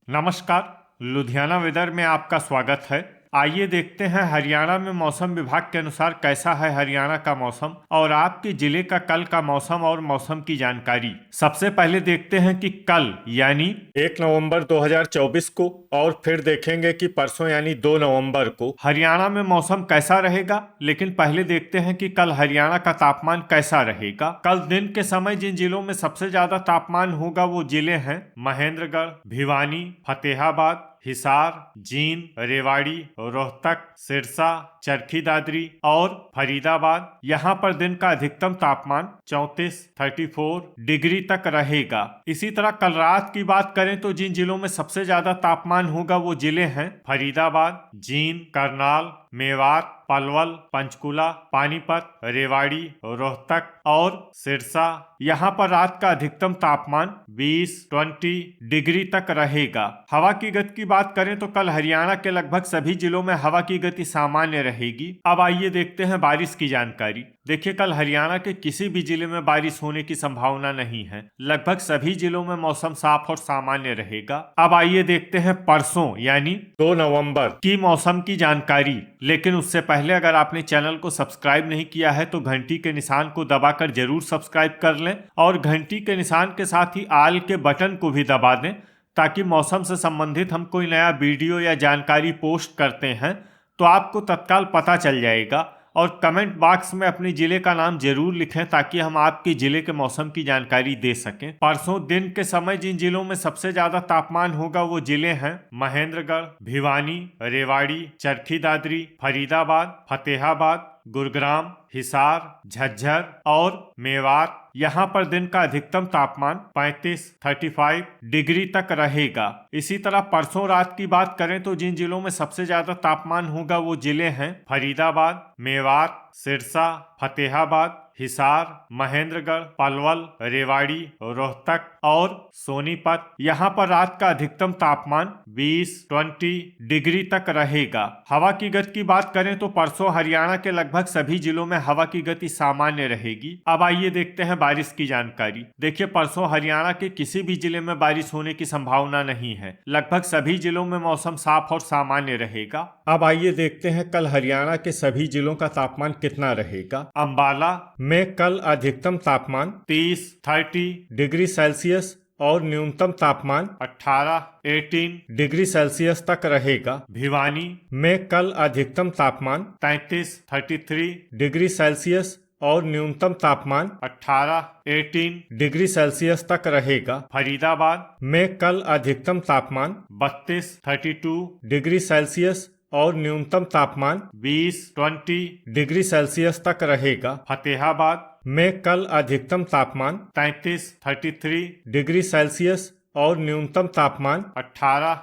नमस्कार। लुधियाना वेदर में आपका स्वागत है। आइए देखते हैं हरियाणा में मौसम विभाग के अनुसार कैसा है हरियाणा का मौसम और आपके जिले का कल का मौसम और मौसम की जानकारी। सबसे पहले देखते हैं कि कल यानी 1 नवंबर 2024 को और फिर देखेंगे कि परसों यानी 2 नवंबर को हरियाणा में मौसम कैसा रहेगा। लेकिन पहले देखते हैं कि कल हरियाणा का तापमान कैसा रहेगा। कल दिन के समय जिन जिलों में सबसे ज्यादा तापमान होगा वो जिले हैं महेंद्रगढ़, भिवानी, फतेहाबाद, हिसार, जींद, रेवाड़ी, रोहतक, सिरसा, चरखी दादरी और फरीदाबाद। यहाँ पर दिन का अधिकतम तापमान 34 डिग्री तक रहेगा। इसी तरह कल रात की बात करें तो जिन जिलों में सबसे ज्यादा तापमान होगा वो जिले हैं फरीदाबाद, जींद, करनाल, मेवात, पलवल, पंचकुला, पानीपत, रेवाड़ी, रोहतक और सिरसा। यहाँ पर रात का अधिकतम तापमान 20 डिग्री तक रहेगा। हवा की गति की बात करें तो कल हरियाणा के लगभग सभी जिलों में हवा की गति सामान्य रहेगी। अब आइए देखते हैं बारिश की जानकारी। देखिए, कल हरियाणा के किसी भी जिले में बारिश होने की संभावना नहीं है। लगभग सभी जिलों में मौसम साफ और सामान्य रहेगा। अब आइए देखते हैं परसों यानी 2 नवंबर की मौसम की जानकारी। लेकिन उससे पहले अगर आपने चैनल को सब्सक्राइब नहीं किया है तो घंटी के निशान को दबाकर जरूर सब्सक्राइब कर लें और घंटी के निशान के साथ ही आल के बटन को भी दबा दें ताकि मौसम से संबंधित हम कोई नया वीडियो या जानकारी पोस्ट करते हैं तो आपको तत्काल पता चल जाएगा। और कमेंट बॉक्स में अपने जिले का नाम जरूर लिखें ताकि हम आपके जिले के मौसम की जानकारी दे सकें। परसों दिन के समय जिन जिलों में सबसे ज्यादा तापमान होगा वो जिले हैं महेंद्रगढ़, भिवानी, रेवाड़ी, चरखी दादरी, फरीदाबाद, फतेहाबाद, गुरुग्राम, हिसार, झज्जर और मेवात। यहाँ पर दिन का अधिकतम तापमान 35 डिग्री तक रहेगा। इसी तरह परसों रात की बात करें तो जिन जिलों में सबसे ज्यादा तापमान होगा वो जिले हैं फरीदाबाद, मेवात, सिरसा, फतेहाबाद, हिसार, महेंद्रगढ़, पलवल, रेवाड़ी, रोहतक और सोनीपत। यहाँ पर रात का अधिकतम तापमान 20 डिग्री तक रहेगा। हवा की गति की बात करें तो परसों हरियाणा के लगभग सभी जिलों में हवा की गति सामान्य रहेगी। अब आइए देखते हैं बारिश की जानकारी। देखिए, परसों हरियाणा के किसी भी जिले में बारिश होने की संभावना नहीं है। लगभग सभी जिलों में मौसम साफ और सामान्य रहेगा। अब आइए देखते हैं कल हरियाणा के सभी जिलों का तापमान कितना रहेगा। अंबाला में कल अधिकतम तापमान 30 डिग्री सेल्सियस और न्यूनतम तापमान 18 डिग्री सेल्सियस तक रहेगा। भिवानी में कल अधिकतम तापमान 33 डिग्री सेल्सियस और न्यूनतम तापमान 18 डिग्री सेल्सियस तक रहेगा। फरीदाबाद में कल अधिकतम तापमान 32 डिग्री सेल्सियस और न्यूनतम तापमान 20 डिग्री सेल्सियस तक रहेगा। फतेहाबाद में कल अधिकतम तापमान 33 डिग्री सेल्सियस और न्यूनतम तापमान 18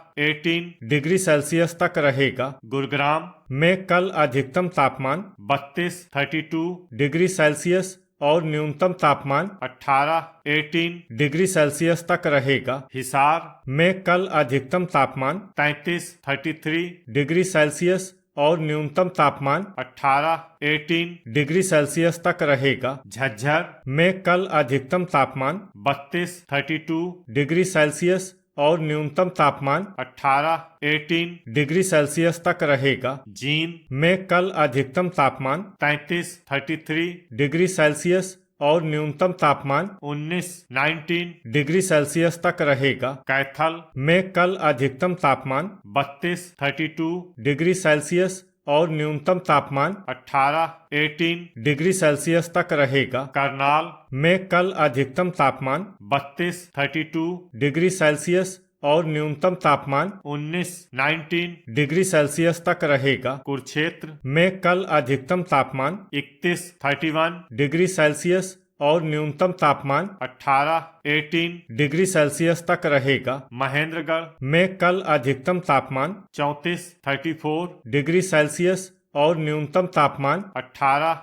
डिग्री सेल्सियस तक रहेगा। गुरुग्राम में कल अधिकतम तापमान 32 डिग्री सेल्सियस और न्यूनतम तापमान 18 डिग्री सेल्सियस तक रहेगा। हिसार में कल अधिकतम तापमान 33 डिग्री सेल्सियस और न्यूनतम तापमान 18 डिग्री सेल्सियस तक रहेगा। झज्जर में कल अधिकतम तापमान 32 डिग्री सेल्सियस और न्यूनतम तापमान 18 डिग्री सेल्सियस तक रहेगा। जींद में कल अधिकतम तापमान 33 डिग्री सेल्सियस और न्यूनतम तापमान 19 डिग्री सेल्सियस तक रहेगा। कैथल में कल अधिकतम तापमान 32 डिग्री सेल्सियस और न्यूनतम तापमान 18 डिग्री सेल्सियस तक रहेगा। करनाल में कल अधिकतम तापमान 32 डिग्री सेल्सियस और न्यूनतम तापमान 19 डिग्री सेल्सियस तक रहेगा। कुरुक्षेत्र में कल अधिकतम तापमान 31 डिग्री सेल्सियस और न्यूनतम तापमान 18 डिग्री सेल्सियस तक रहेगा। महेंद्रगढ़ में कल अधिकतम तापमान 34 डिग्री सेल्सियस और न्यूनतम तापमान 18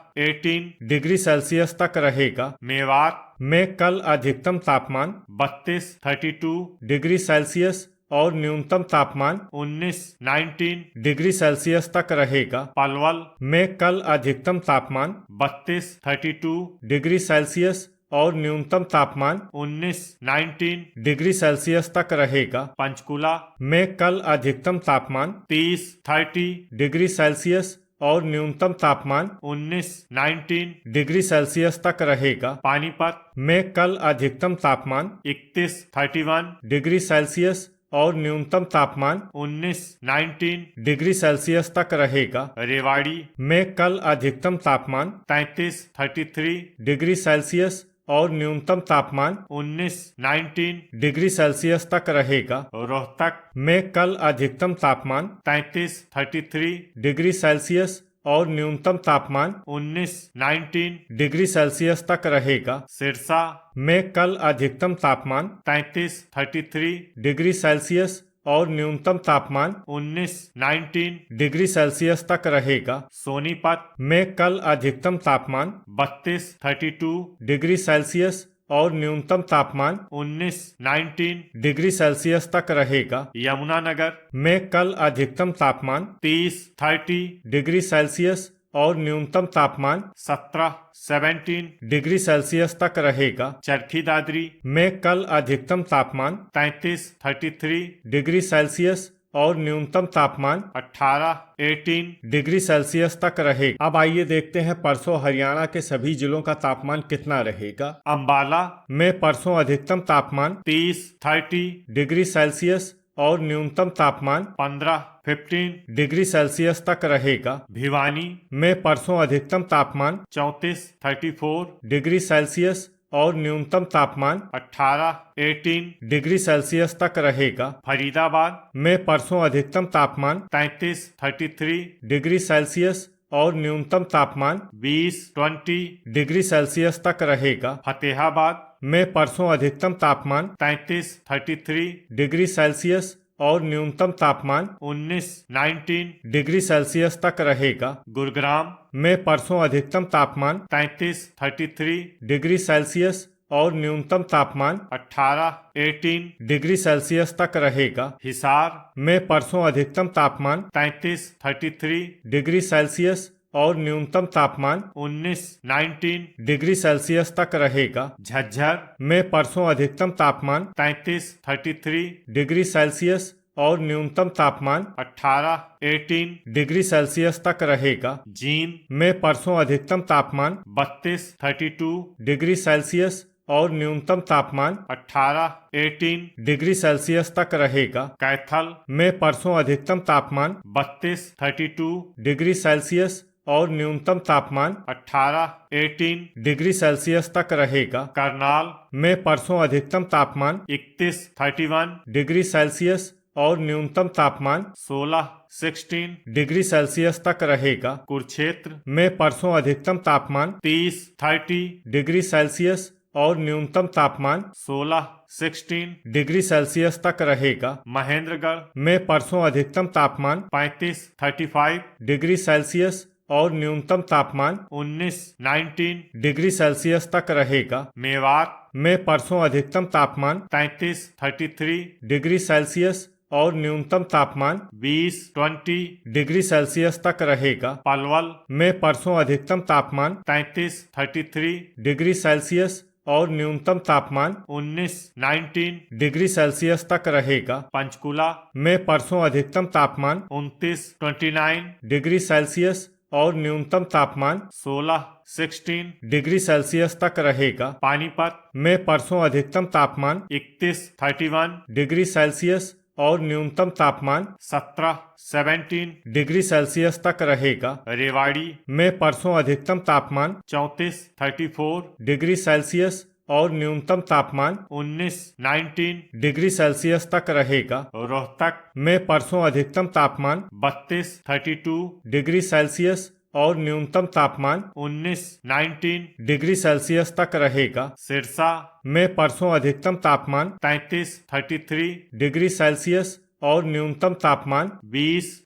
डिग्री सेल्सियस तक रहेगा। मेवात में कल अधिकतम तापमान 32 डिग्री सेल्सियस और न्यूनतम तापमान 19 डिग्री सेल्सियस तक रहेगा। पलवल में कल अधिकतम तापमान 32 डिग्री सेल्सियस और न्यूनतम तापमान 19 डिग्री सेल्सियस तक रहेगा। पंचकुला में कल अधिकतम तापमान 30 डिग्री सेल्सियस और न्यूनतम तापमान 19 डिग्री सेल्सियस तक रहेगा। पानीपत में कल अधिकतम तापमान 31 डिग्री सेल्सियस और न्यूनतम तापमान 19 डिग्री सेल्सियस तक रहेगा। रेवाड़ी में कल अधिकतम तापमान 33 डिग्री सेल्सियस और न्यूनतम तापमान 19 डिग्री सेल्सियस तक रहेगा। रोहतक में कल अधिकतम तापमान 33 डिग्री सेल्सियस और न्यूनतम तापमान 19 डिग्री सेल्सियस तक रहेगा। सिरसा में कल अधिकतम तापमान 33 डिग्री सेल्सियस और न्यूनतम तापमान 19 डिग्री सेल्सियस तक रहेगा। सोनीपत में कल अधिकतम तापमान 32 डिग्री सेल्सियस और न्यूनतम तापमान 19 डिग्री सेल्सियस तक रहेगा। यमुनानगर में कल अधिकतम तापमान 30 डिग्री सेल्सियस और न्यूनतम तापमान 17 डिग्री सेल्सियस तक रहेगा। चरखी दादरी में कल अधिकतम तापमान 33 डिग्री सेल्सियस और न्यूनतम तापमान 18 डिग्री सेल्सियस तक रहेगा। अब आइए देखते हैं परसों हरियाणा के सभी जिलों का तापमान कितना रहेगा। अंबाला में परसों अधिकतम तापमान 30 डिग्री सेल्सियस और न्यूनतम तापमान 15 डिग्री सेल्सियस तक रहेगा। भिवानी में परसों अधिकतम तापमान 34 डिग्री सेल्सियस और न्यूनतम तापमान 18 डिग्री सेल्सियस तक रहेगा। फरीदाबाद में परसों अधिकतम तापमान 33 डिग्री सेल्सियस और न्यूनतम तापमान 20 डिग्री सेल्सियस तक रहेगा। फतेहाबाद में परसों अधिकतम तापमान 33 डिग्री सेल्सियस और न्यूनतम तापमान 19 डिग्री सेल्सियस तक रहेगा। गुरुग्राम में परसों अधिकतम तापमान 33 डिग्री सेल्सियस और न्यूनतम तापमान 18 डिग्री सेल्सियस तक रहेगा। हिसार में परसों अधिकतम तापमान 33 डिग्री सेल्सियस और न्यूनतम तापमान 19 डिग्री सेल्सियस तक रहेगा। झज्जर में परसों अधिकतम तापमान 33 डिग्री सेल्सियस और न्यूनतम तापमान 18 डिग्री सेल्सियस तक रहेगा। जींद में परसों अधिकतम तापमान 32 डिग्री सेल्सियस और न्यूनतम तापमान 18 डिग्री सेल्सियस तक रहेगा। कैथल में परसों अधिकतम तापमान 32 डिग्री सेल्सियस और न्यूनतम तापमान 18 डिग्री सेल्सियस तक रहेगा। करनाल में परसों अधिकतम तापमान 31 डिग्री सेल्सियस और न्यूनतम तापमान 16 डिग्री सेल्सियस तक रहेगा। कुरुक्षेत्र में परसों अधिकतम तापमान 30 डिग्री सेल्सियस और न्यूनतम तापमान 16 डिग्री सेल्सियस तक रहेगा। महेंद्रगढ़ में परसों अधिकतम तापमान 35 डिग्री सेल्सियस और न्यूनतम तापमान 19 डिग्री सेल्सियस तक रहेगा। मेवात में परसों अधिकतम तापमान 33 डिग्री सेल्सियस और न्यूनतम तापमान 20 डिग्री सेल्सियस तक रहेगा। पलवल में परसों अधिकतम तापमान 33 डिग्री सेल्सियस और न्यूनतम तापमान 19 डिग्री सेल्सियस तक रहेगा। पंचकुला में परसों अधिकतम तापमान 29 डिग्री सेल्सियस और न्यूनतम तापमान 16 डिग्री सेल्सियस तक रहेगा। पानीपत में परसों अधिकतम तापमान 31 डिग्री सेल्सियस और न्यूनतम तापमान 17 डिग्री सेल्सियस तक रहेगा। रेवाड़ी में परसों अधिकतम तापमान 34 डिग्री सेल्सियस और न्यूनतम तापमान 19 डिग्री सेल्सियस तक रहेगा। रोहतक में परसों अधिकतम तापमान 32 डिग्री सेल्सियस और न्यूनतम तापमान 19 डिग्री सेल्सियस तक रहेगा। सिरसा में परसों अधिकतम तापमान 33 डिग्री सेल्सियस और न्यूनतम तापमान 20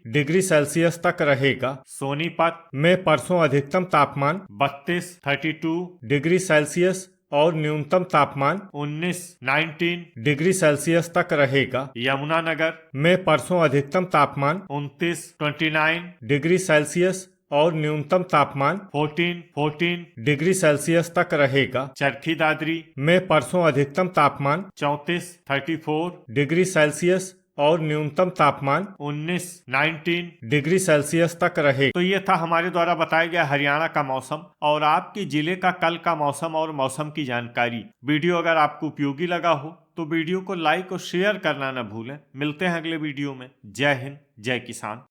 डिग्री सेल्सियस तक रहेगा। सोनीपत में परसों अधिकतम तापमान 32 डिग्री सेल्सियस और न्यूनतम तापमान 19 डिग्री सेल्सियस तक रहेगा। यमुनानगर में परसों अधिकतम तापमान 29 डिग्री सेल्सियस और न्यूनतम तापमान 14 डिग्री सेल्सियस तक रहेगा। चरखी दादरी में परसों अधिकतम तापमान 34 डिग्री सेल्सियस और न्यूनतम तापमान 19 डिग्री सेल्सियस तक रहे। तो ये था हमारे द्वारा बताया गया हरियाणा का मौसम और आपके जिले का कल का मौसम और मौसम की जानकारी। वीडियो अगर आपको उपयोगी लगा हो तो वीडियो को लाइक और शेयर करना न भूलें। मिलते हैं अगले वीडियो में। जय हिंद, जय किसान।